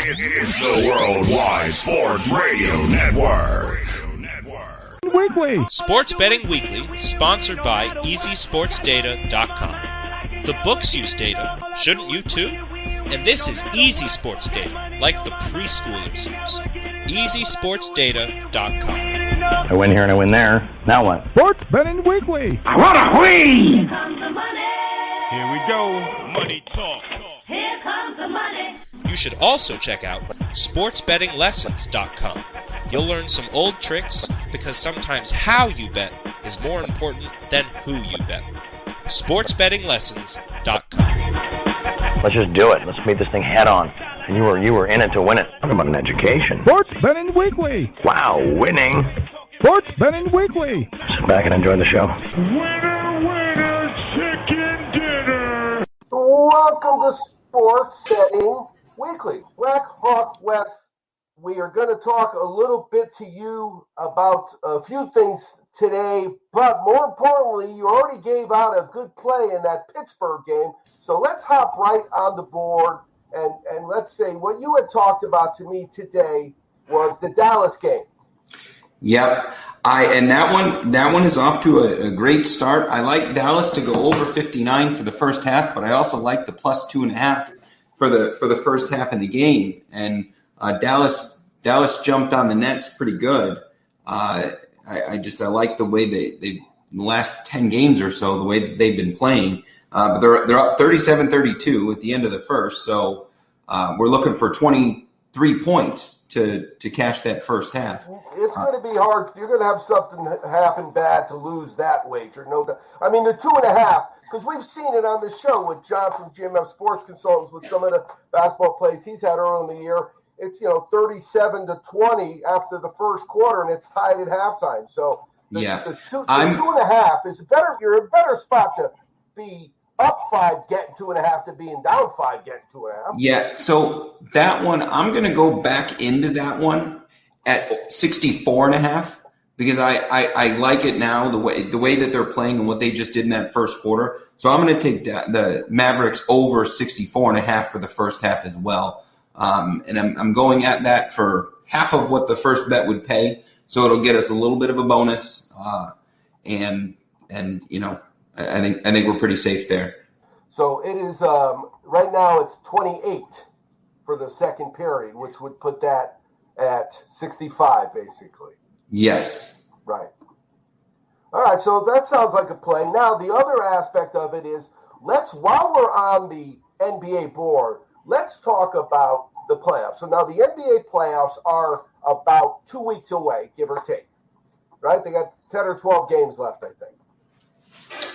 It's the Worldwide Sports Radio Network. Weekly. Sports Betting Weekly, sponsored by EasySportsData.com. The books use data, shouldn't you too? And this is easy sports data, like the preschoolers use. EasySportsData.com. I win here and I win there. Now what? Sports Betting Weekly. I want to win! Here we go. Money talk. Here comes the money. You should also check out SportsBettingLessons.com. You'll learn some old tricks because sometimes how you bet is more important than who you bet. SportsBettingLessons.com. Let's just do it. Let's meet this thing head on. And you were in it to win it. Talk about an education. Sports Betting Weekly. Wow, winning. Sports Betting Weekly. Sit back and enjoy the show. Winner, chicken dinner. Welcome to Sports Betting Weekly. Black Hawk West. We are going to talk a little bit to you about a few things today, but more importantly, you already gave out a good play in that Pittsburgh game. So let's hop right on the board and let's say what you had talked about to me today was the Dallas game. Yep. That one is off to a great start. I like Dallas to go over 59 for the first half, but I also like the plus 2.5 for the first half of the game. And Dallas jumped on the Nets pretty good. I like the way they the last 10 games or so, the way that they've been playing. But they're up 37-32 at the end of the first. So we're looking for 23 points to cash that first half. It's going to be hard. You're going to have something happen bad to lose that wager. No doubt. I mean, the 2.5, because we've seen it on the show with John from GMF Sports Consultants with some of the basketball plays he's had early in the year. It's 37-20 after the first quarter, and it's tied at halftime. So the 2.5 is better. You're in a better spot to be up 5, getting 2.5 to being down 5, getting 2.5. Yeah. So that one, I'm going to go back into that one at 64.5 because I like it now the way that they're playing and what they just did in that first quarter. So I'm going to take the Mavericks over 64.5 for the first half as well. And I'm going at that for half of what the first bet would pay, so it'll get us a little bit of a bonus. And I think we're pretty safe there. So it is right now it's 28 for the second period, which would put that at 65 basically. Yes. Right. All right. So that sounds like a play. Now the other aspect of it is while we're on the NBA board, let's talk about the playoffs. So now the NBA playoffs are about 2 weeks away, give or take, right? They got 10 or 12 games left, I think.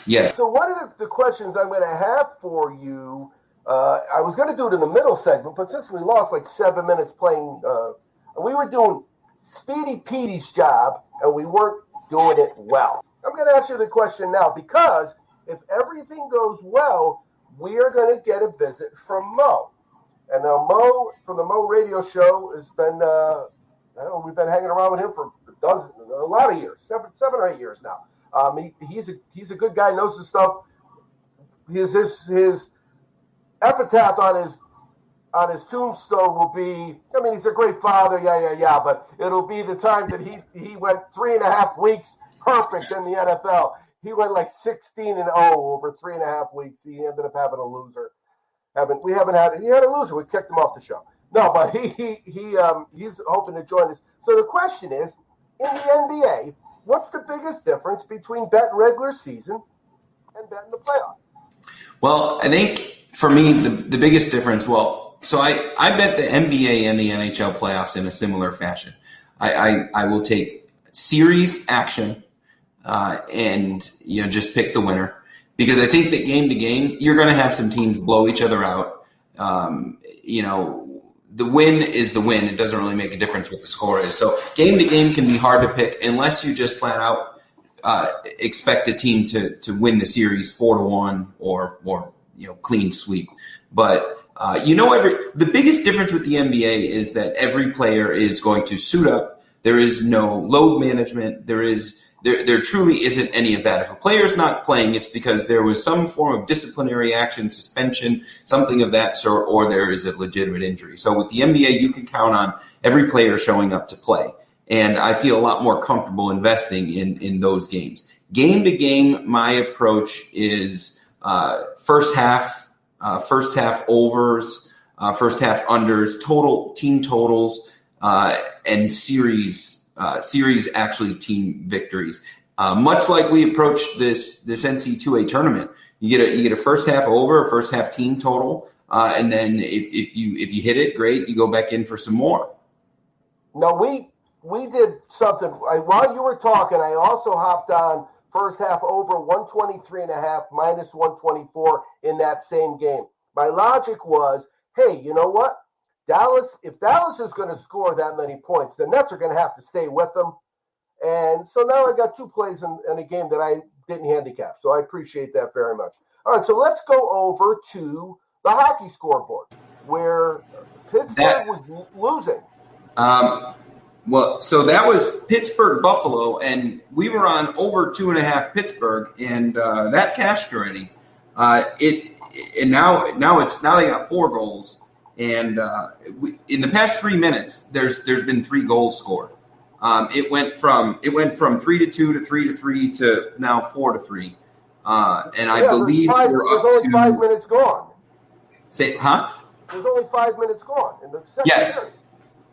Yes. So one of the questions I'm going to have for you, I was going to do it in the middle segment, but since we lost like 7 minutes playing, we were doing Speedy Petey's job, and we weren't doing it well. I'm going to ask you the question now because if everything goes well, we are going to get a visit from Mo. And now Mo, from the Mo radio show, has been, we've been hanging around with him for a lot of years, seven or 8 years now. He's a good guy, knows his stuff. His epitaph on his tombstone will be, I mean, he's a great father, yeah, but it'll be the time that he went 3.5 weeks perfect in the NFL. He went like 16-0 over 3.5 weeks. He ended up having a loser. He had a loser. We kicked him off the show. No, but he's hoping to join us. So the question is, in the NBA, what's the biggest difference between betting regular season and betting the playoffs? Well, I think for me, the biggest difference, so I bet the NBA and the NHL playoffs in a similar fashion. I will take series action and just pick the winner. Because I think that game to game, you're going to have some teams blow each other out. The win is the win. It doesn't really make a difference what the score is. So game to game can be hard to pick unless you just flat out expect the team to win the series 4-1 or clean sweep. But the biggest difference with the NBA is that every player is going to suit up. There is no load management. There is there truly isn't any of that. If a player's not playing, it's because there was some form of disciplinary action, suspension, something of that sort, or there is a legitimate injury. So with the NBA, you can count on every player showing up to play. And I feel a lot more comfortable investing in those games. Game to game, my approach is first half overs, first half unders, total team totals, and series actually team victories. Much like we approached this NC2A tournament, you get a first half over, a first half team total, and then if you hit it, great, you go back in for some more. No, we did something while you were talking. I also hopped on first half over 123.5 minus 124 in that same game. My logic was, hey, you know what? If Dallas is going to score that many points, the Nets are going to have to stay with them. And so now I got two plays in a game that I didn't handicap. So I appreciate that very much. All right, so let's go over to the hockey scoreboard where Pittsburgh was losing. Well, so that was Pittsburgh-Buffalo, and we were on over 2.5 Pittsburgh, and that cashed already. Now they got 4 goals, and in the past 3 minutes, there's been 3 goals scored. It went from 3-2 to 3-3 to now 4-3, and I believe we're up to. There's only 5 minutes gone. Say, huh? There's only 5 minutes gone in the second period.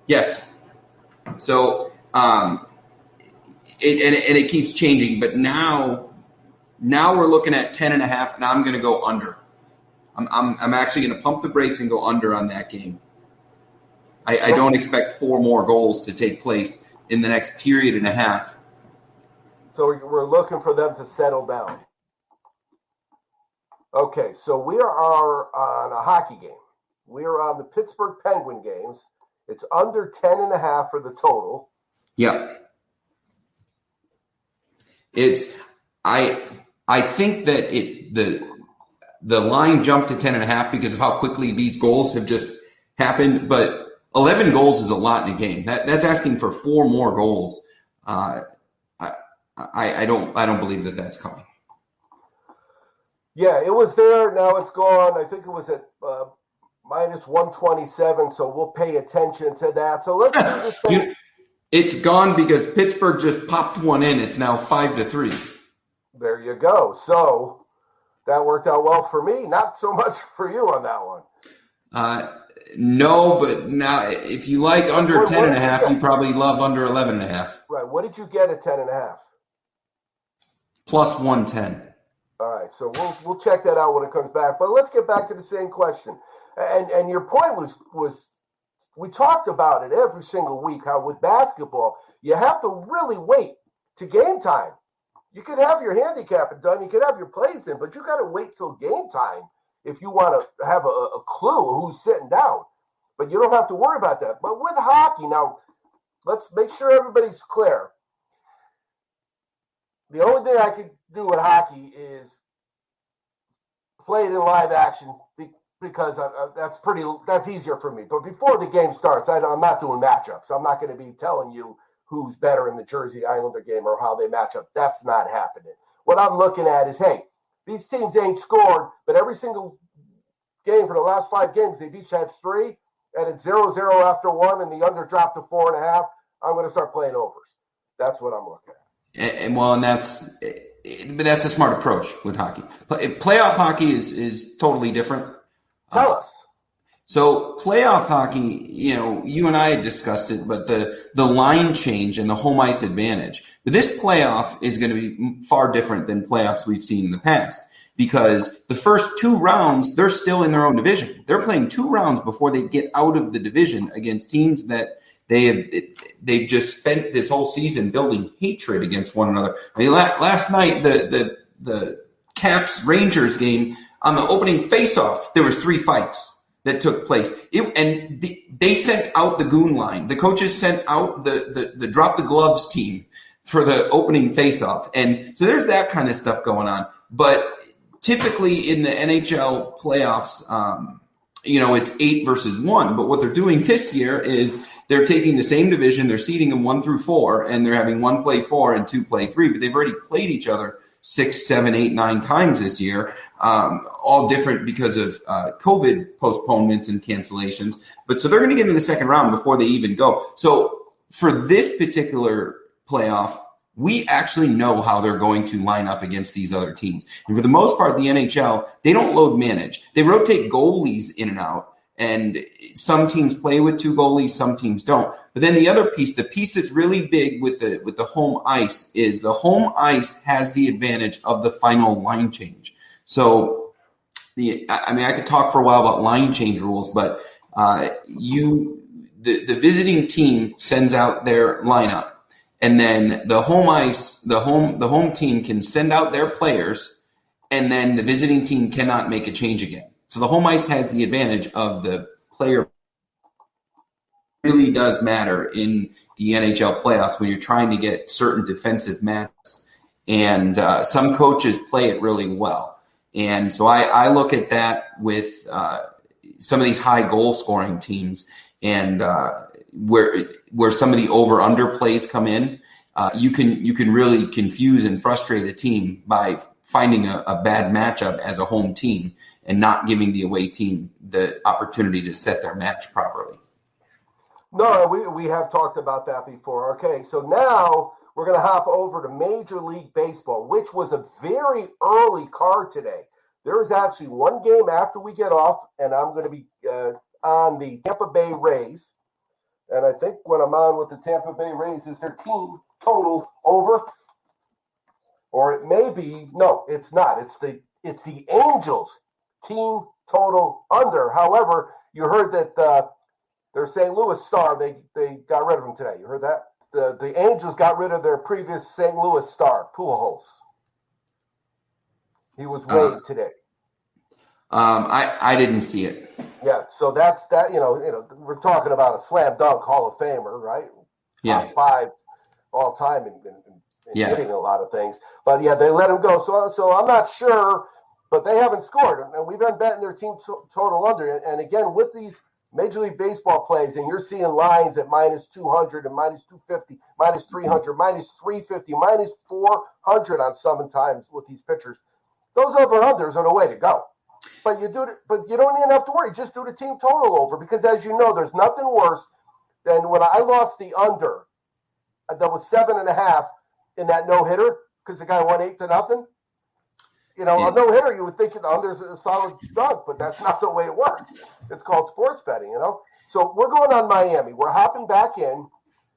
Yes. So, it keeps changing, but now we're looking at 10.5, and I'm going to go under. I'm actually going to pump the brakes and go under on that game. I don't expect 4 more goals to take place in the next period and a half. So we're looking for them to settle down. Okay, so we are on a hockey game. We are on the Pittsburgh Penguin games. It's under 10.5 for the total. Yeah. I think that the line jumped to 10.5 because of how quickly these goals have just happened, but 11 goals is a lot in a game. That's asking for 4 more goals. I don't believe that that's coming. Yeah, it was there. Now it's gone. I think it was at minus 127, so we'll pay attention to that. So let's do this thing. It's gone because Pittsburgh just popped one in. It's now 5-3. There you go. So that worked out well for me. Not so much for you on that one. No, but now if you like under 10.5, you probably love under 11.5. Right. What did you get at 10.5? Plus 110. All right. So we'll check that out when it comes back. But let's get back to the same question. And your point was we talked about it every single week, how with basketball, you have to really wait to game time. You could have your handicap done, you could have your plays in, but you got to wait till game time if you want to have a clue who's sitting down. But you don't have to worry about that. But with hockey, now, let's make sure everybody's clear. The only thing I could do with hockey is play it in live action because that's easier for me. But before the game starts, I'm not doing matchups. I'm not going to be telling you who's better in the Jersey Islander game or how they match up. That's not happening. What I'm looking at is, hey, these teams ain't scored, but every single game for the last 5 games, they've each had 3, and it's 0-0 after 1, and the under dropped to 4.5. I'm going to start playing overs. That's what I'm looking at. That's a smart approach with hockey. Playoff hockey is totally different. Tell us. So playoff hockey, you and I had discussed it, but the line change and the home ice advantage. But this playoff is going to be far different than playoffs we've seen in the past because the first 2 rounds, they're still in their own division. They're playing 2 rounds before they get out of the division against teams that they've just spent this whole season building hatred against one another. I mean, last night, the Caps Rangers game, on the opening faceoff, there was 3 fights that took place. They sent out the goon line. The coaches sent out the drop the gloves team for the opening faceoff. And so there's that kind of stuff going on. But typically in the NHL playoffs, it's 8 versus 1. But what they're doing this year is they're taking the same division, they're seeding them 1 through 4, and they're having 1 play 4 and 2 play 3. But they've already played each other 6, 7, 8, 9 times this year, all different because of COVID postponements and cancellations. But so they're going to get in the second round before they even go. So for this particular playoff, we actually know how they're going to line up against these other teams. And for the most part, the NHL, they don't load manage. They rotate goalies in and out. And some teams play with 2 goalies, some teams don't. But then the other piece, the piece that's really big with the home ice is the home ice has the advantage of the final line change. So, I could talk for a while about line change rules, but the visiting team sends out their lineup, and then the home ice, the home team can send out their players, and then the visiting team cannot make a change again. So the home ice has the advantage of the player. It really does matter in the NHL playoffs when you're trying to get certain defensive matches. And some coaches play it really well. And so I look at that with some of these high goal scoring teams, and where some of the over-under plays come in, you can really confuse and frustrate a team by finding a bad matchup as a home team and not giving the away team the opportunity to set their match properly. No, we have talked about that before. Okay, so now we're going to hop over to Major League Baseball, which was a very early card today. There is actually one game after we get off, and I'm going to be on the Tampa Bay Rays. And I think when I'm on with the Tampa Bay Rays is their team total over. Or it may be, no, it's not. It's the Angels team total under. However, you heard that their St. Louis star, they got rid of him today. You heard that? The Angels got rid of their previous St. Louis star, Pujols. He was waived today. I didn't see it. Yeah, so that's that. We're talking about a slam dunk Hall of Famer, right? Yeah. Top 5 all time in hitting a lot of things. But yeah, they let him go. So I'm not sure, but they haven't scored, and we've been betting their team total under. And again, with these Major League Baseball plays, and you're seeing lines at minus 200 and minus 250, minus 300, minus 350, minus 400 on some times with these pitchers. Those over-unders are the way to go. But you don't even have to worry. Just do the team total over, because as you know, there's nothing worse than when I lost the under that was 7.5 in that no-hitter because the guy won 8-0. A no-hitter, you would think the under's a solid dunk, but that's not the way it works. It's called sports betting, So we're going on Miami. We're hopping back in,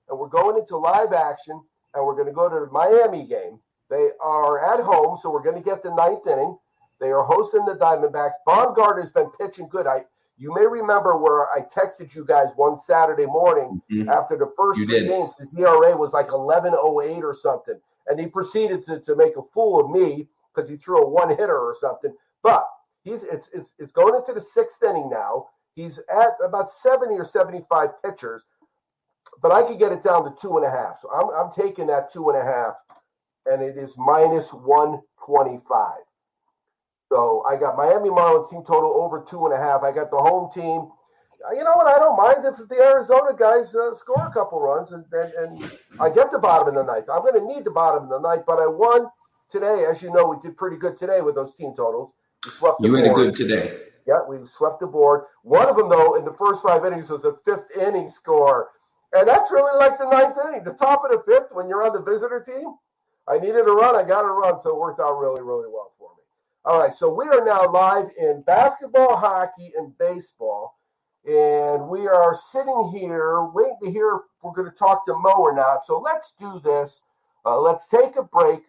and we're going into live action, and we're going to go to the Miami game. They are at home, so we're going to get the 9th inning. They are hosting the Diamondbacks. Baumgartner's been pitching good. You may remember where I texted you guys one Saturday morning after the first 3 games. His ERA was like 11.08 or something, and he proceeded to make a fool of me because he threw a one-hitter or something. But it's going into the 6th inning now. He's at about 70 or 75 pitchers, but I could get it down to 2.5. So I'm taking that 2.5, and it is minus 125. So I got Miami Marlins team total over 2.5. I got the home team. You know what? I don't mind if the Arizona guys score a couple runs, and I get the bottom of the ninth. I'm going to need the bottom of the ninth, but I won today. As you know, we did pretty good today with those team totals. We swept the board. You had a good today. Yeah, we swept the board. One of them, though, in the first 5 innings was a 5th inning score. And that's really like the 9th inning, the top of the 5th when you're on the visitor team. I needed a run. I got a run, so it worked out really, really well for me. All right, so we are now live in basketball, hockey, and baseball. And we are sitting here waiting to hear if we're going to talk to Mo or not. So let's do this. Let's take a break.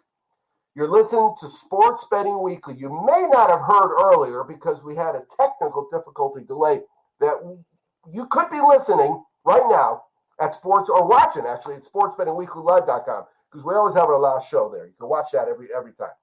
You're listening to Sports Betting Weekly. You may not have heard earlier because we had a technical difficulty delay that you could be listening right now at sports or watching actually at sportsbettingweeklylive.com because we always have our last show there. You can watch that every time.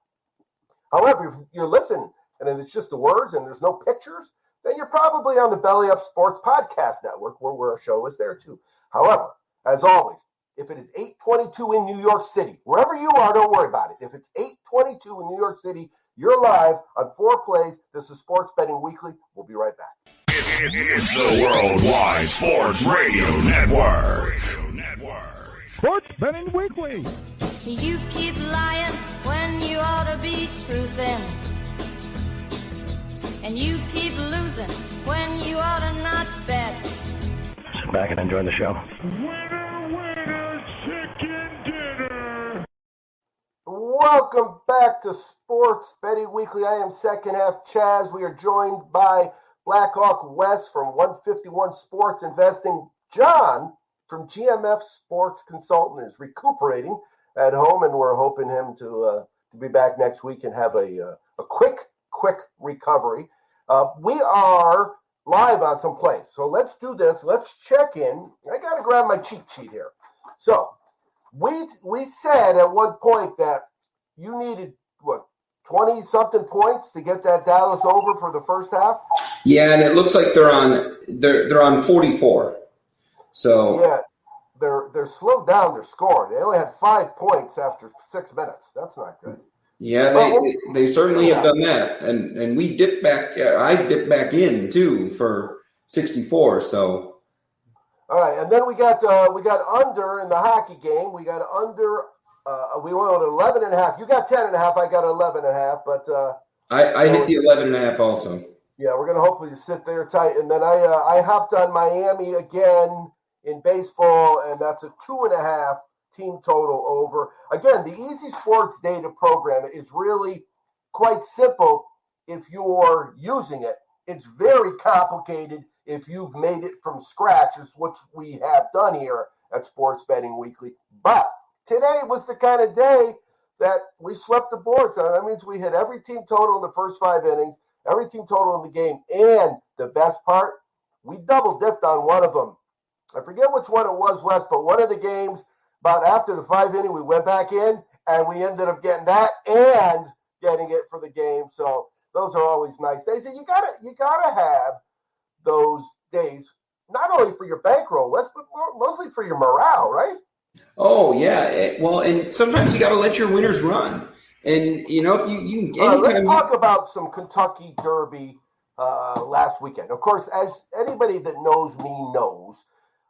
However, if you're listening and it's just the words and there's no pictures, then you're probably on the Belly Up Sports Podcast Network where our show is there too. However, as always, if it is 8:22 in New York City, wherever you are, don't worry about it. If it's 8:22 in New York City, you're live on 4 plays. This is Sports Betting Weekly. We'll be right back. It's the Worldwide Sports Radio Network. Sports Betting Weekly. You keep lying when you ought to be truthing. And you keep losing when you ought to not bet. Sit back and enjoy the show. Winner, chicken dinner. Welcome back to Sports Betting Weekly. I am second half Chaz. We are joined by Blackhawk West from 151 Sports Investing. John from GMF Sports Consultant is recuperating at home, and we're hoping him to be back next week and have a quick recovery. We are live on some plays, so let's do this. Let's check in. I got to grab my cheat sheet here. So we said at one point that you needed 20-something points to get that Dallas over for the first half. Yeah, and it looks like they're on 44. So yeah, they're slowed down their score. They only had 5 points after 6 minutes. That's not good. Yeah, they certainly have done that, and we dipped back. I dipped back in too for 64. So, all right, and then we got under in the hockey game. We got under. We went on 11.5. You got 10.5. I got 11.5. But I hit the 11.5 also. Yeah, we're gonna hopefully sit there tight, and then I hopped on Miami again in baseball, and that's a 2.5. Team total over. Again, the Easy Sports Data program is really quite simple if you're using it. It's very complicated if you've made it from scratch, is what we have done here at Sports Betting Weekly. But today was the kind of day that we swept the board. So that means we hit every team total in the first 5 innings, every team total in the game, and the best part, we double dipped on one of them. I forget which one it was, Wes, but one of the games, about after the 5 inning, we went back in, and we ended up getting that and getting it for the game. So those are always nice days. And you gotta have those days, not only for your bankroll, Wes, but mostly for your morale, right? Oh yeah, well, and sometimes you got to let your winners run, and you know you anytime. Let's talk about some Kentucky Derby last weekend. Of course, as anybody that knows me knows,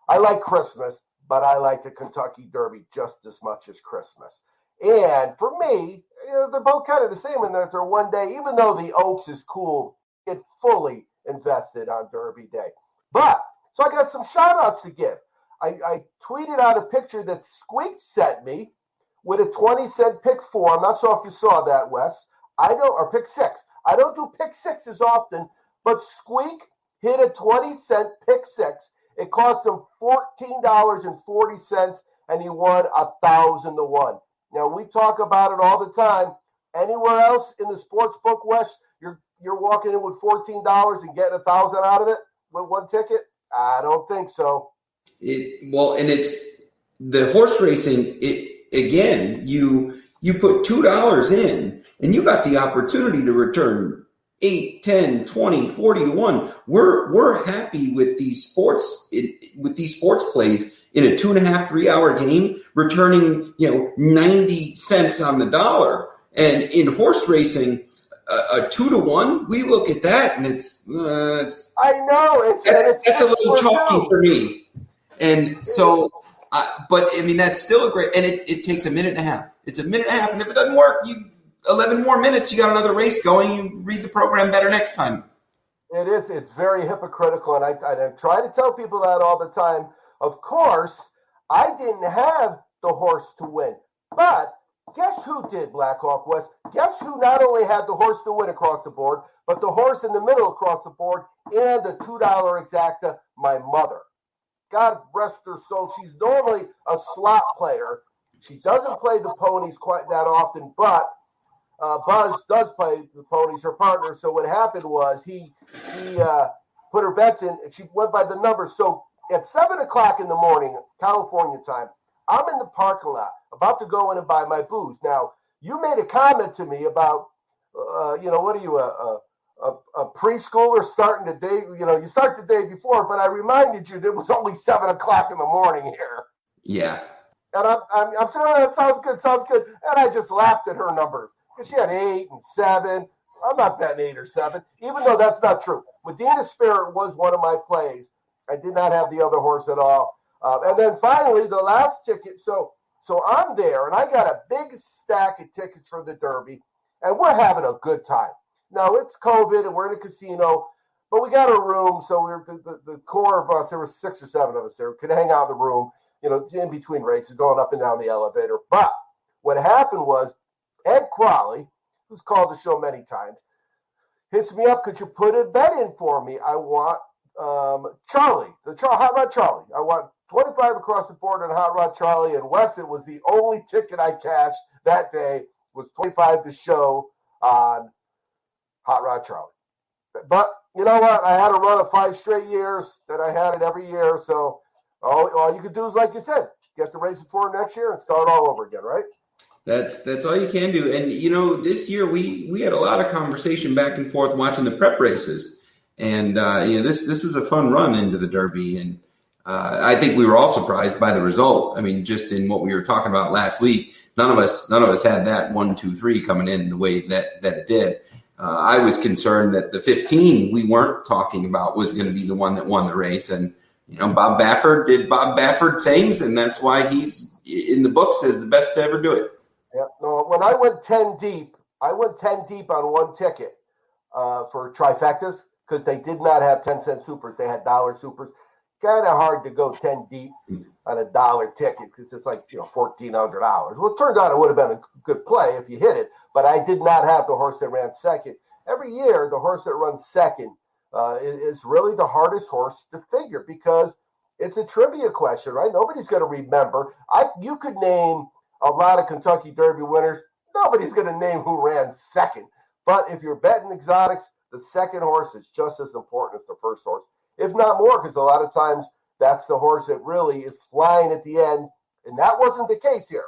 I like Christmas, but I like the Kentucky Derby just as much as Christmas. And for me, they're both kind of the same in that they're one day, even though the Oaks is cool, get fully invested on Derby Day. But, so I got some shout outs to give. I tweeted out a picture that Squeak sent me with a 20-cent pick 4. I'm not sure if you saw that, Wes. Or pick 6. I don't do pick 6s often, but Squeak hit a 20-cent pick 6. It cost him $14.40, and he won 1,000 to 1. Now, we talk about it all the time. Anywhere else in the sports book, Wes, you're walking in with $14 and getting 1,000 out of it with one ticket? I don't think so. And it's the horse racing. Again, you put $2 in, and you got the opportunity to return 8, 10, 20, 40 to 1. We're happy with these sports plays in a 2.5, 3 hour game, returning 90 cents on the dollar. And in horse racing, a 2 to 1, we look at that and it's I know that's a little chalky for me. And so, but I mean that's still a great. And it takes a minute and a half. It's a minute and a half, and if it doesn't work, 11 more minutes, you got another race going. You read the program better next time. It is. It's very hypocritical, and I try to tell people that all the time. Of course, I didn't have the horse to win, but guess who did, Blackhawk West? Guess who not only had the horse to win across the board, but the horse in the middle across the board and a $2 exacta, my mother. God rest her soul. She's normally a slot player. She doesn't play the ponies quite that often, but Buzz does play the ponies, her partner. So what happened was he put her bets in, and she went by the numbers. So at 7 o'clock in the morning, California time, I'm in the parking lot about to go in and buy my booze. Now, you made a comment to me about, what are you, a preschooler starting the day? You start the day before, but I reminded you that it was only 7 o'clock in the morning here. Yeah. And I'm saying, that sounds good. And I just laughed at her numbers because she had 8 and 7. I'm not betting 8 or 7, even though that's not true. Medina Spirit was one of my plays. I did not have the other horse at all. And then finally, the last ticket. So I'm there, and I got a big stack of tickets for the Derby, and we're having a good time. Now, it's COVID, and we're in a casino, but we got a room, so we're the core of us, there were 6 or 7 of us there, could hang out in the room, in between races, going up and down the elevator. But what happened was Ed Crawley, who's called the show many times, hits me up, could you put a bet in for me? I want Charlie, Hot Rod Charlie. I want 25 across the board on Hot Rod Charlie. And Wes, it was the only ticket I cashed that day was 25 to show on Hot Rod Charlie. But you know what? I had a run of 5 straight years that I had it every year. So all you could do is, like you said, get the race before next year and start all over again, right? That's all you can do. And, this year we had a lot of conversation back and forth watching the prep races. And, this was a fun run into the Derby. And I think we were all surprised by the result. I mean, just in what we were talking about last week, none of us had that 1, 2, 3 coming in the way that it did. I was concerned that the 15 we weren't talking about was going to be the one that won the race. And, Bob Baffert did Bob Baffert things, and that's why he's in the books as the best to ever do it. Yeah. No, when I went 10 deep on one ticket for trifectas because they did not have 10-cent supers. They had dollar supers. Kind of hard to go 10 deep on a dollar ticket because it's like, $1,400. Well, it turned out it would have been a good play if you hit it, but I did not have the horse that ran second. Every year, the horse that runs second is really the hardest horse to figure because it's a trivia question, right? Nobody's going to remember. You could name a lot of Kentucky Derby winners. Nobody's going to name who ran second. But if you're betting exotics, the second horse is just as important as the first horse, if not more, because a lot of times that's the horse that really is flying at the end. And that wasn't the case here.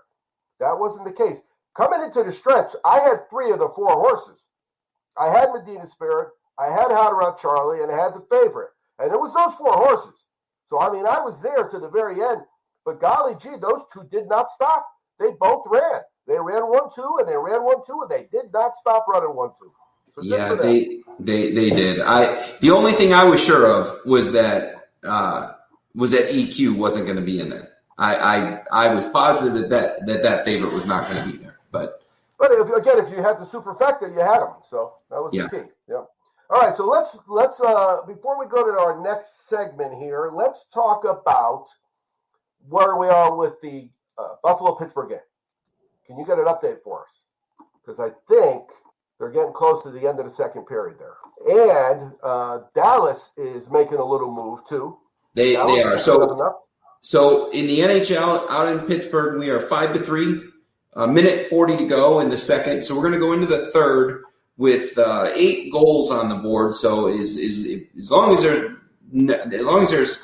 That wasn't the case. Coming into the stretch, I had 3 of the 4 horses. I had Medina Spirit, I had Hot Rod Charlie, and I had the favorite. And it was those 4 horses. So, I was there to the very end. But golly gee, those 2 did not stop. They both ran. They ran 1-2, and they ran 1-2, and they did not stop running 1-2. So yeah, they did. The only thing I was sure of was that EQ wasn't going to be in there. I was positive that favorite was not going to be there. But if you had the superfecta, you had them. So that was the key. Yeah. All right. So let's before we go to our next segment here, let's talk about where we are with the Buffalo-Pittsburgh game. Can you get an update for us? Because I think they're getting close to the end of the second period there. And Dallas is making a little move, too. They are. So in the NHL out in Pittsburgh, we are 5-3, a minute 40 to go in the second. So we're going to go into the third with 8 goals on the board. So as long as there's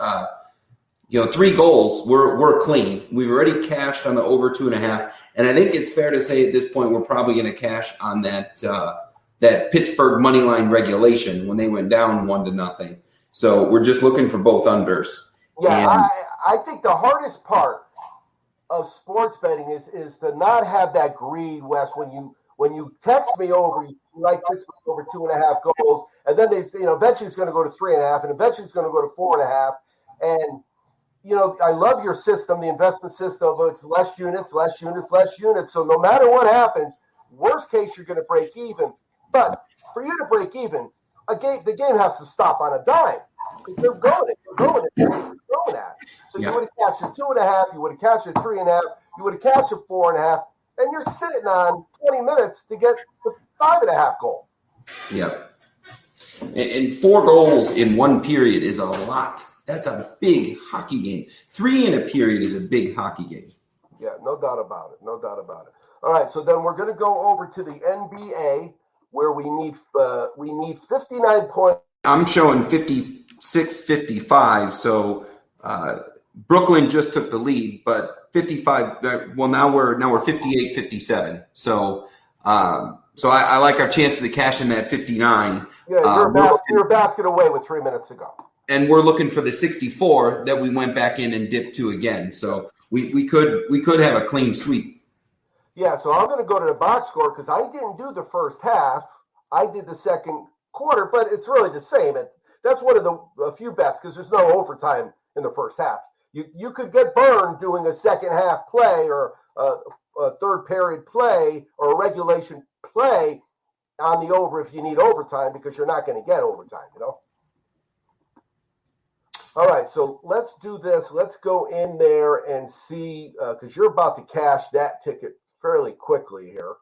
3 goals, we're clean. We've already cashed on the over 2.5, and I think it's fair to say at this point we're probably going to cash on that Pittsburgh money line regulation when they went down 1-0. So we're just looking for both unders. Yeah, I think the hardest part of sports betting is to not have that greed, Wes. When you text me over, you like Pittsburgh over 2.5 goals, and then they eventually it's going to go to 3.5, and eventually it's going to go to 4.5, and I love your system, the investment system, but it's less units. So no matter what happens, worst case, you're going to break even. But for you to break even, the game has to stop on a dime. They're going at. So you would have cashed at 2.5, you would have cashed at 3.5, you would have cashed at 4.5, and you're sitting on 20 minutes to get the 5.5 goal. Yep. And 4 goals in one period is a lot. That's a big hockey game. 3 in a period is a big hockey game. Yeah, no doubt about it. All right, so then we're going to go over to the NBA where we need 59 points. I'm showing 56-55. So Brooklyn just took the lead, but 55. Well, now we're 58-57. So I like our chances to cash in that 59. Yeah, you're a basket away with 3 minutes to go. And we're looking for the 64 that we went back in and dipped to again. So we could have a clean sweep. Yeah, so I'm going to go to the box score because I didn't do the first half. I did the second quarter, but it's really the same. That's one of the few bets because there's no overtime in the first half. You could get burned doing a second half play or a third period play or a regulation play on the over if you need overtime because you're not going to get overtime, All right, so let's do this. Let's go in there and see, because you're about to cash that ticket fairly quickly here.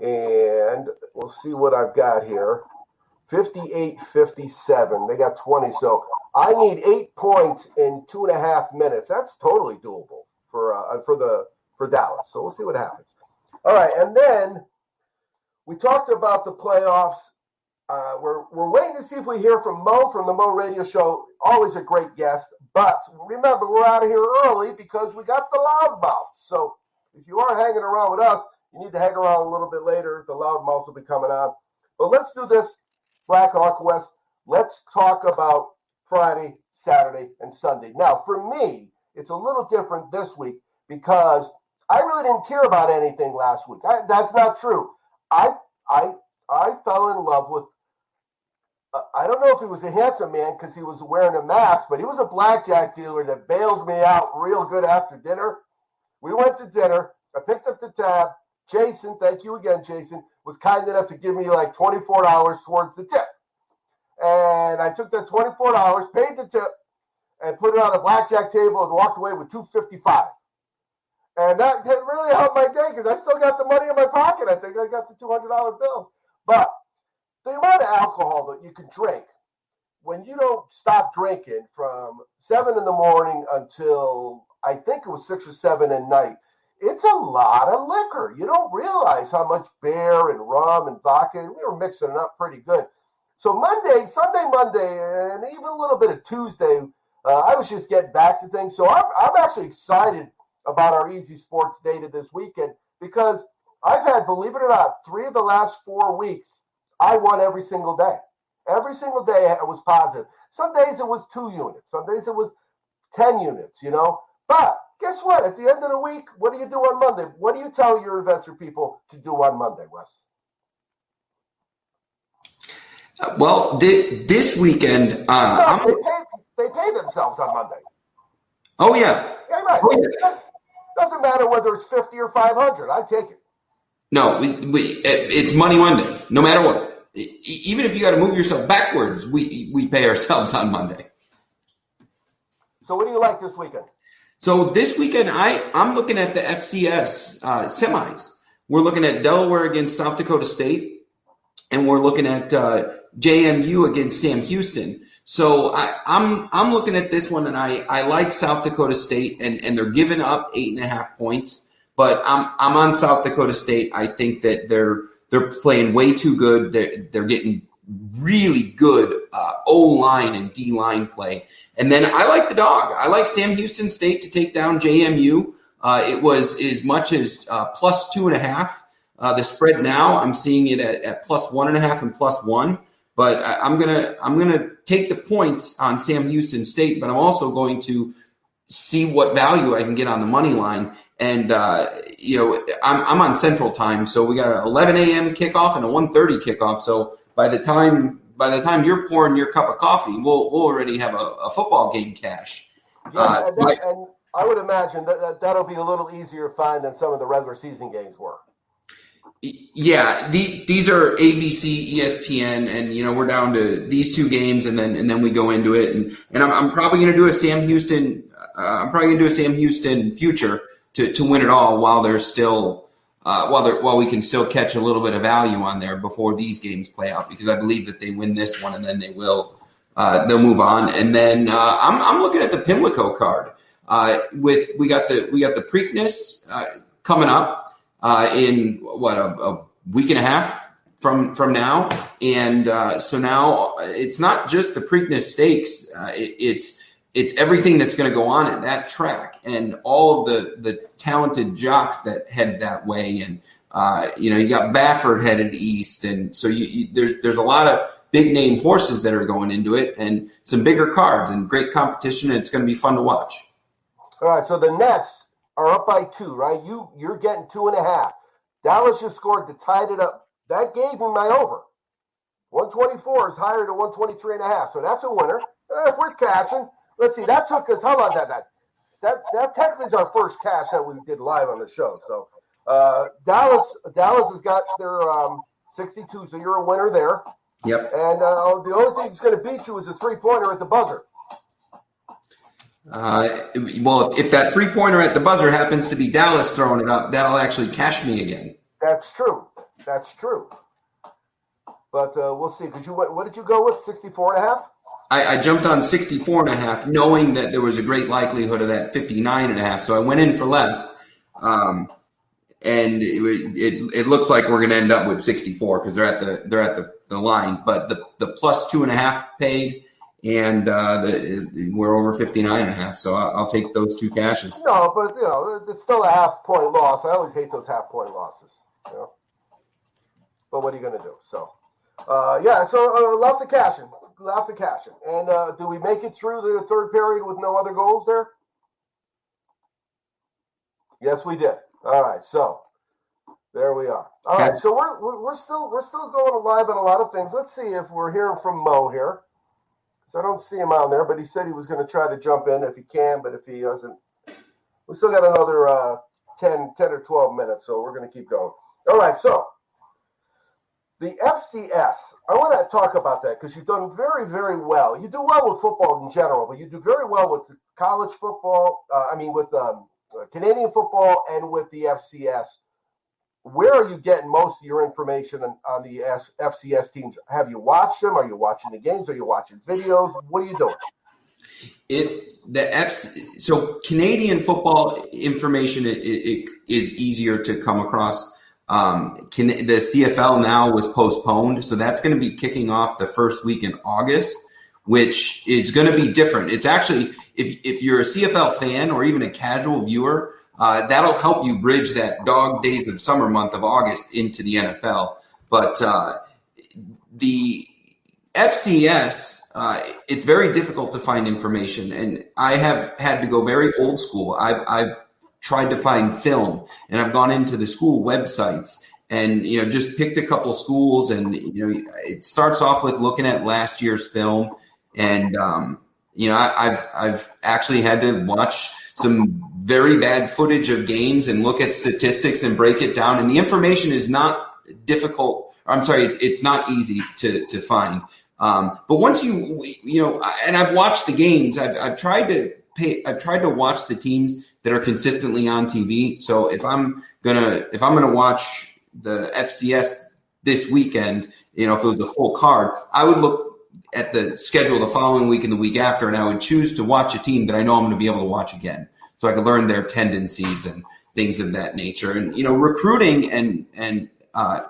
And we'll see what I've got here. 58-57. They got 20. So I need 8 points in 2.5 minutes. That's totally doable for Dallas. So we'll see what happens. All right, and then we talked about the playoffs. We're waiting to see if we hear from Mo from the Mo Radio Show. Always a great guest. But remember, we're out of here early because we got the loudmouth. So if you are hanging around with us, you need to hang around a little bit later. The loudmouth will be coming on. But let's do this, Black Hawk West. Let's talk about Friday, Saturday, and Sunday. Now, for me, it's a little different this week because I really didn't care about anything last week. That's not true. I fell in love with, I don't know if he was a handsome man because he was wearing a mask, but he was a blackjack dealer that bailed me out real good after dinner. We went to dinner. I picked up the tab. Jason, thank you again, Jason, was kind enough to give me like $24 towards the tip. And I took that $24, paid the tip, and put it on the blackjack table and walked away with $255. And that really helped my day because I still got the money in my pocket. I think I got the $200 bills. But the amount of alcohol that you can drink when you don't stop drinking from 7 in the morning until I think it was 6 or 7 at night, it's a lot of liquor. You don't realize how much beer and rum and vodka, and we were mixing it up pretty good. So Sunday, Monday, and even a little bit of Tuesday, I was just getting back to things. So I'm actually excited about our Easy Sports data this weekend because I've had, believe it or not, 3 of the last 4 weeks, I won every single day. Every single day it was positive. Some days it was 2 units. Some days it was 10 units, But guess what? At the end of the week, what do you do on Monday? What do you tell your investor people to do on Monday, Wes? Well, this weekend, they pay themselves on Monday. Oh yeah. Yeah, right. Oh, yeah. Doesn't matter whether it's 50 or 500. I take it. No, it's Money Monday, no matter what. Even if you got to move yourself backwards, we pay ourselves on Monday. So what do you like this weekend? So this weekend, I'm looking at the FCS semis. We're looking at Delaware against South Dakota State, and we're looking at JMU against Sam Houston. So I'm looking at this one, and I like South Dakota State, and they're giving up 8.5 points. But I'm on South Dakota State. I think that they're playing way too good. They're getting really good O-line and D-line play. And then I like the dog. I like Sam Houston State to take down JMU. It was as much as plus 2.5. The spread now, I'm seeing it at plus 1.5 and plus 1. But I'm gonna take the points on Sam Houston State. But I'm also going to see what value I can get on the money line. And I'm on Central Time, so we got an 11 a.m. kickoff and a 1:30 kickoff. So by the time you're pouring your cup of coffee, we'll already have a football game cash. Yeah, and I would imagine that'll be a little easier to find than some of the regular season games were. Yeah, these are ABC, ESPN, and we're down to these 2 games, and then we go into it, and I'm probably going to do a Sam Houston. I'm probably going to do a Sam Houston future to win it all while there's still while we can still catch a little bit of value on there before these games play out, because I believe that they win this one and then they'll move on. And then I'm looking at the Pimlico card. We got the Preakness coming up in a week and a half from now, and so now it's not just the Preakness Stakes. It's everything that's going to go on at that track, and all of the talented jocks that head that way. And you got Baffert headed east, and so there's a lot of big name horses that are going into it, and some bigger cards and great competition. And it's going to be fun to watch. All right, so the Nets are up by 2, right? You're getting 2.5. Dallas just scored to tied it up. That gave me my over. 124 is higher than 123.5, so that's a winner. We're cashing. Let's see, that took us, how about that technically is our first cash that we did live on the show. So Dallas has got their 62, so you're a winner there. Yep. And the only thing that's going to beat you is a three-pointer at the buzzer. Well, if that three-pointer at the buzzer happens to be Dallas throwing it up, that'll actually cash me again. That's true. But we'll see. Because what did you go with? 64.5? I jumped on 64.5, knowing that there was a great likelihood of that 59.5. So I went in for less, and it looks like we're going to end up with 64 because they're at the line. But the plus 2.5 paid, and we're over 59.5. So I'll take those two cashes. No, but it's still a half-point loss. I always hate those half-point losses. But what are you going to do? So lots of cashing. And do we make it through the third period with no other goals there? Yes, we did. All right, so there we are. All right, so we're still going live on a lot of things. Let's see if we're hearing from Mo here. So I don't see him on there, but he said he was going to try to jump in if he can, but if he doesn't, we still got another 10 or 12 minutes, so we're going to keep going. All right, so the FCS, I want to talk about that because you've done very, very well. You do well with football in general, but you do very well with college football, with Canadian football and with the FCS. Where are you getting most of your information on the FCS teams? Have you watched them? Are you watching the games? Are you watching videos? What are you doing? So Canadian football information it is easier to come across. The CFL now was postponed, so that's going to be kicking off the first week in August, which is going to be different. It's actually, if you're a CFL fan or even a casual viewer, that'll help you bridge that dog days of summer month of August into the NFL. But the FCS, it's very difficult to find information, and I have had to go very old school. I've tried to find film, and I've gone into the school websites and just picked a couple schools, and it starts off with looking at last year's film, and I've actually had to watch some very bad footage of games and look at statistics and break it down, and the information is not difficult. I'm sorry, it's not easy to find. But once and I've watched the games. I've tried to watch the teams that are consistently on TV. So if I'm gonna watch the FCS this weekend, if it was a full card, I would look at the schedule the following week and the week after, and I would choose to watch a team that I know I'm going to be able to watch again, so I could learn their tendencies and things of that nature. And recruiting and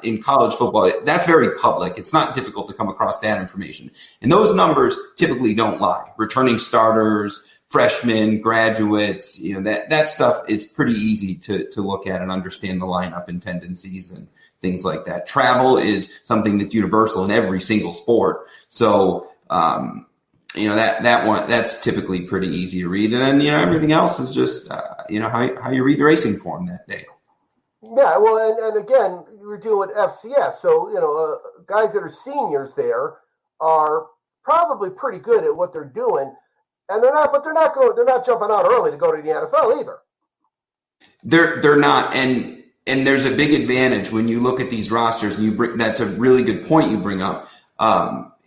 in college football, that's very public. It's not difficult to come across that information, and those numbers typically don't lie. Returning starters, freshmen, graduates, that stuff is pretty easy to look at and understand the lineup and tendencies and things like that. Travel is something that's universal in every single sport. So, that's typically pretty easy to read. And then, everything else is just, how you read the racing form that day. Yeah, well, and again, you're dealing with FCS. So, guys that are seniors there are probably pretty good at what they're doing. And they're not jumping out early to go to the NFL either. They're not, and there's a big advantage when you look at these rosters. And that's a really good point you bring up.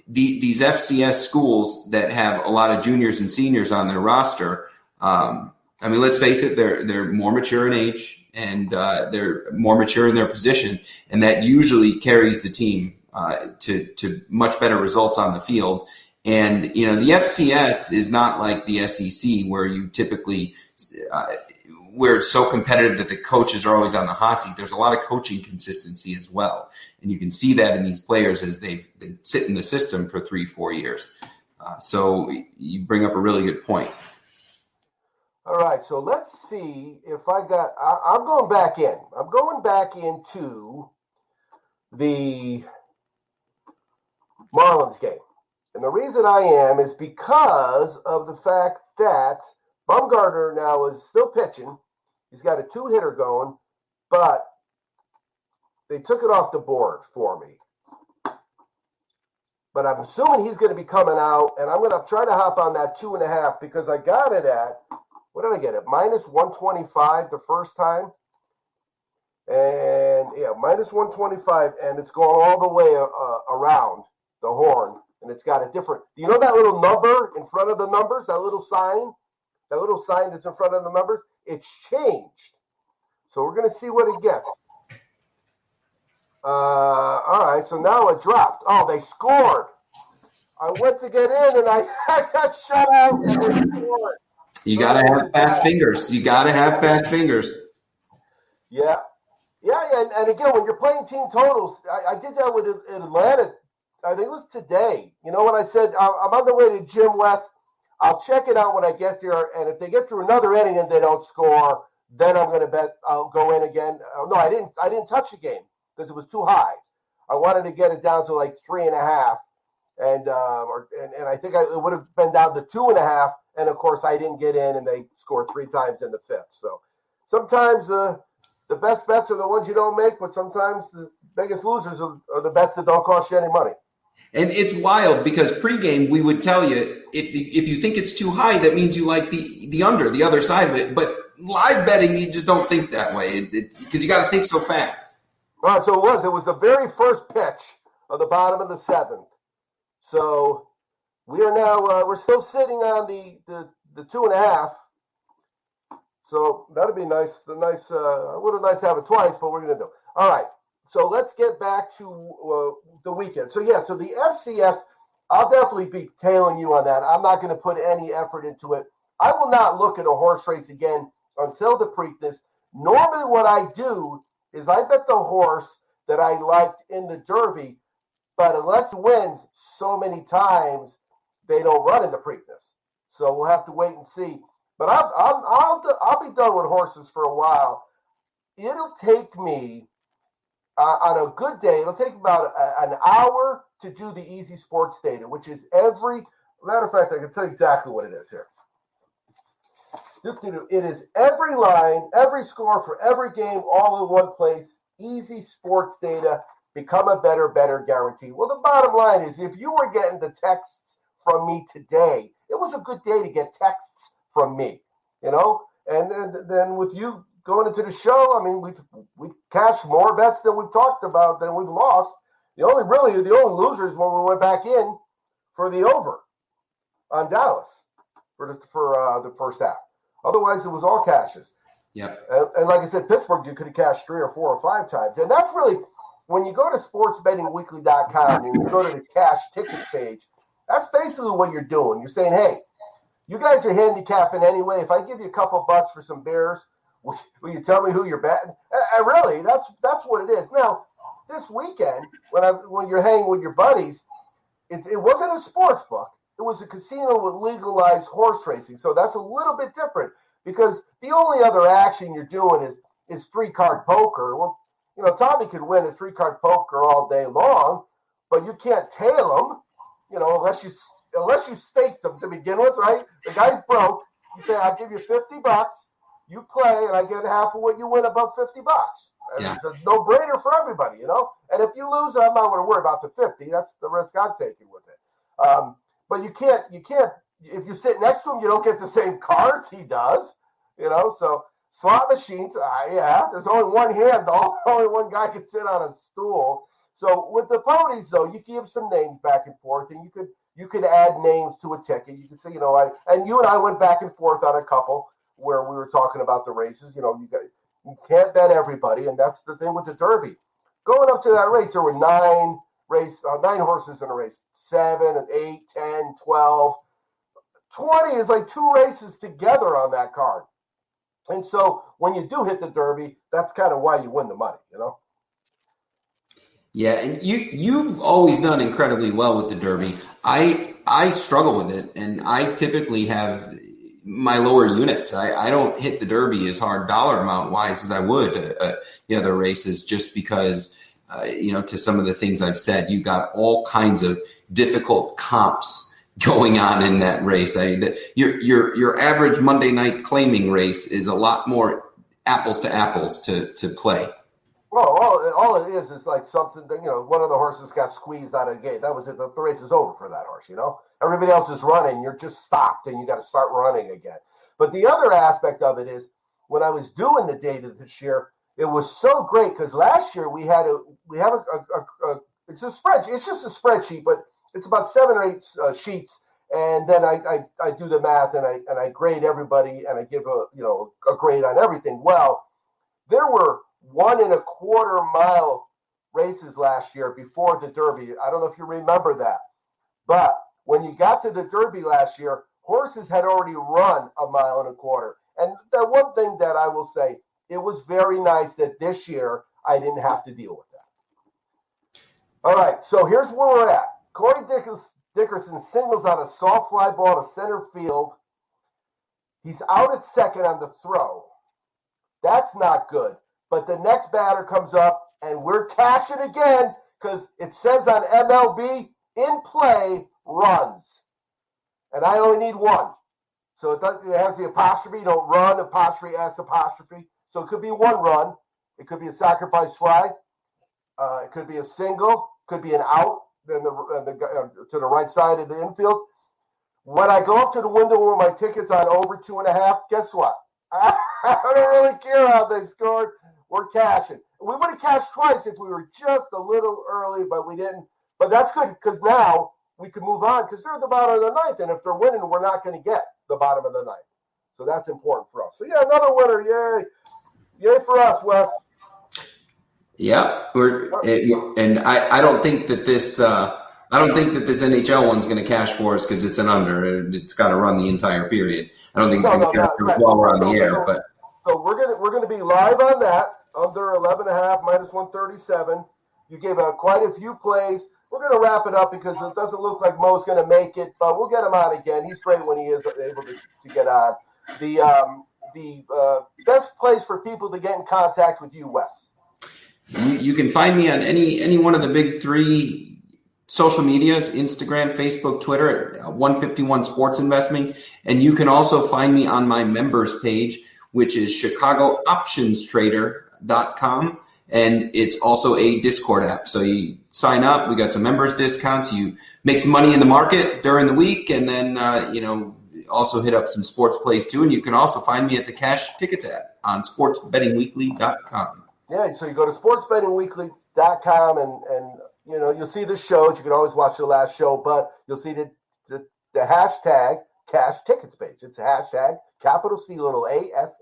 These FCS schools that have a lot of juniors and seniors on their roster. Let's face it, they're more mature in age and they're more mature in their position, and that usually carries the team to much better results on the field. And, the FCS is not like the SEC where you typically, where it's so competitive that the coaches are always on the hot seat. There's a lot of coaching consistency as well. And you can see that in these players as they sit in the system for 3-4 years. So you bring up a really good point. All right. So let's see if I'm going back in. I'm going back into the Marlins game. And the reason I am is because of the fact that Bumgarner now is still pitching. He's got a 2-hitter going, but they took it off the board for me. but I'm assuming he's going to be coming out, and I'm going to try to hop on that 2.5 because I got it at, what did I get it? Minus 125 the first time. And yeah, minus 125, and it's going all the way around the horn, and it's got a different. You know that little number in front of the numbers, that little sign that's in front of the numbers. It's changed, so we're going to see what it gets. All right, so now it dropped. Oh, they scored. I went to get in, and I got shut out, and they scored. You got to have fast fingers. You got to have fast fingers. Yeah. Yeah, and again, when you're playing team totals, I did that with Atlanta. I think it was today. You know, when I said I'm on the way to Jim West, I'll check it out when I get there, and if they get through another inning and they don't score, then I'm going to bet I'll go in again. No, I didn't touch the game because it was too high. I wanted to get it down to like 3.5, and I think it would have been down to 2.5, and of course I didn't get in, and they scored 3 times in the 5th. So sometimes the best bets are the ones you don't make, but sometimes the biggest losers are the bets that don't cost you any money. And it's wild because pregame we would tell you if you think it's too high, that means you like the under, the other side of it. But live betting, you just don't think that way. It's because you got to think so fast. All right, so it was the very first pitch of the bottom of the 7th. So we are now we're still sitting on the 2.5. So that'd be nice. Would have nice to have it twice, but we're going to do. All right. So let's get back to the weekend. So so the FCS, I'll definitely be tailing you on that. I'm not going to put any effort into it. I will not look at a horse race again until the Preakness. Normally what I do is I bet the horse that I liked in the Derby, but unless it wins so many times, they don't run in the Preakness. So we'll have to wait and see. But I'll be done with horses for a while. It'll take me, on a good day, it'll take about an hour to do the Easy Sports Data, which is matter of fact, I can tell you exactly what it is here. It is every line, every score for every game, all in one place. Easy Sports Data, become a better guarantee. Well, the bottom line is if you were getting the texts from me today, it was a good day to get texts from me, you know, and then with you going into the show, I mean, we cashed more bets than we've talked about than we've lost. The only losers when we went back in for the over on Dallas for the first half. Otherwise, it was all cashes. Yeah. And like I said, Pittsburgh, you could have cashed 3 or 4 or 5 times, and that's really when you go to sportsbettingweekly.com and you go to the cash tickets page. That's basically what you're doing. You're saying, hey, you guys are handicapping anyway. If I give you a couple bucks for some bears, will you tell me who you're betting? Really, that's what it is. Now, this weekend, when you're hanging with your buddies, it wasn't a sports book. It was a casino with legalized horse racing. So that's a little bit different because the only other action you're doing is 3-card poker. Well, you know, Tommy could win a 3-card poker all day long, but you can't tail him, you know, unless you stake them to begin with, right? The guy's broke. You say, I'll give you $50. You play, and I get half of what you win above $50. Yeah. It's a no-brainer for everybody, you know? And if you lose, I'm not going to worry about the 50. That's the risk I'm taking with it. But you can't, if you sit next to him, you don't get the same cards he does, you know? So slot machines, there's only one hand, though. Only one guy can sit on a stool. So with the ponies, though, you give some names back and forth, and you could add names to a ticket. You could say, you know, you and I went back and forth on a couple where we were talking about the races. You know, you can't bet everybody, and that's the thing with the Derby. Going up to that race, there were 9 horses in a race, 7, 8, 10, 12. 20 is like 2 races together on that card. And so when you do hit the Derby, that's kind of why you win the money, you know? Yeah, and you've always done incredibly well with the Derby. I struggle with it, and I typically have my lower units. I don't hit the Derby as hard dollar amount wise as I would the other races, just because to some of the things I've said, you got all kinds of difficult comps going on in that race. Your average Monday night claiming race is a lot more apples to apples to play. Well, all it is like something that, one of the horses got squeezed out of the gate. That was it. The race is over for that horse, Everybody else is running. You're just stopped, and you got to start running again. But the other aspect of it is when I was doing the data this year, it was so great because last year we have it's a spreadsheet. It's just a spreadsheet, but it's about 7 or 8 sheets. And then I do the math and I grade everybody and I give a grade on everything. Well, there were 1.25 mile races last year before the Derby. I don't know if you remember that, but when you got to the Derby last year, horses had already run 1.25 miles. And the one thing that I will say, it was very nice that this year I didn't have to deal with that. All right, so here's where we're at. Corey Dickerson singles on a soft fly ball to center field. He's out at second on the throw. That's not good. But the next batter comes up, and we're cashing again because it says on MLB, in play, runs. And I only need one. So it has the apostrophe. You don't run, apostrophe, S, apostrophe. So it could be one run. It could be a sacrifice fly. It could be a single. Could be an out then to the right side of the infield. When I go up to the window with my tickets on over 2.5, guess what? I don't really care how they scored. We're cashing. We would have cashed twice if we were just a little early, but we didn't. But that's good because now we can move on because they're at the bottom of the ninth. And if they're winning, we're not going to get the bottom of the ninth. So that's important for us. So, yeah, another winner. Yay. Yay for us, Wes. Yeah. I don't think that this NHL one's going to cash for us because it's an under. It's got to run the entire period. I don't think it's going to cash for us while we're on the air. But so we're gonna be live on that under 11.5 minus 137. You gave quite a few plays. We're gonna wrap it up because it doesn't look like Mo's gonna make it, but we'll get him on again. He's great when he is able to get on. The best place for people to get in contact with you, Wes. You can find me on any one of the big 3 social medias, Instagram, Facebook, Twitter, at 151 Sports Investing. And you can also find me on my members page, which is chicagooptionstrader.com. And it's also a Discord app. So you sign up. We got some members discounts. You make some money in the market during the week. And then, also hit up some sports plays too. And you can also find me at the Cash Tickets app on sportsbettingweekly.com. Yeah, so you go to sportsbettingweekly.com and you'll see the shows. You can always watch the last show, but you'll see the hashtag Cash Tickets page. It's a hashtag capital C, little ASH,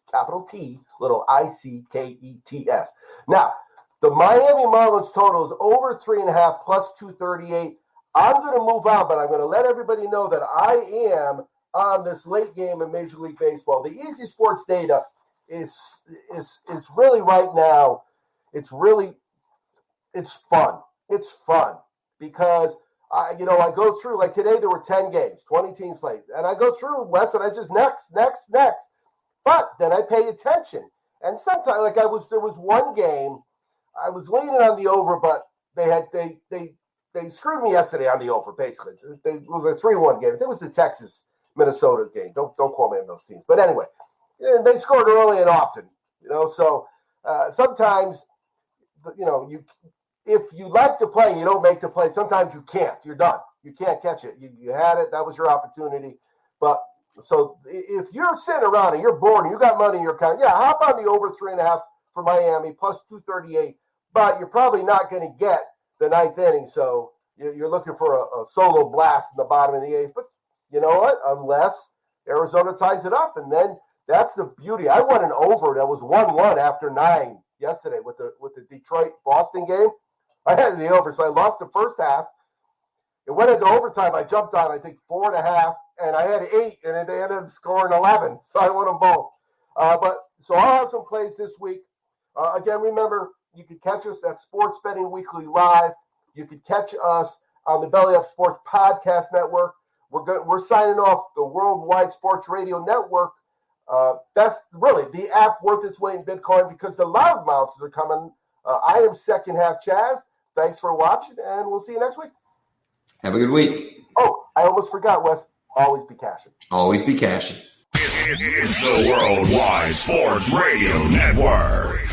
capital T, little ICKETS. Now, the Miami Marlins total is over 3.5 plus 238. I'm going to move on, but I'm going to let everybody know that I am on this late game in Major League Baseball. The Easy Sports data is really right now. It's fun. It's fun because I go through, like today there were 10 games, 20 teams played, and I go through Wes and I just next. But then I pay attention, and sometimes there was one game I was leaning on the over, but they screwed me yesterday on the over. Basically, it was a 3-1 game. It was the Texas-Minnesota game. Don't call me on those teams. But anyway, they scored early and often. So sometimes if you like to play and you don't make the play, sometimes you can't. You're done. You can't catch it. You had it. That was your opportunity. But so if you're sitting around and you're bored and you got money in your account, hop on the over 3.5 for Miami plus 238. But you're probably not going to get the 9th inning. So you're looking for a solo blast in the bottom of the 8th. But you know what? Unless Arizona ties it up, and then that's the beauty. I won an over that was 1-1 after 9 yesterday with the Detroit-Boston game. I had the over, so I lost the first half. It went into overtime. I jumped on, I think, 4.5, and I had 8, and they ended up scoring 11. So I won them both. So I'll have some plays this week. Again, remember, you can catch us at Sports Betting Weekly Live. You can catch us on the Belly Up Sports Podcast Network. We're signing off the Worldwide Sports Radio Network. That's really the app worth its weight in Bitcoin because the loudmouths are coming. I am Second Half Chaz. Thanks for watching, and we'll see you next week. Have a good week. Oh, I almost forgot, Wes. Always be cashing. Always be cashing. It's the Worldwide Sports Radio Network.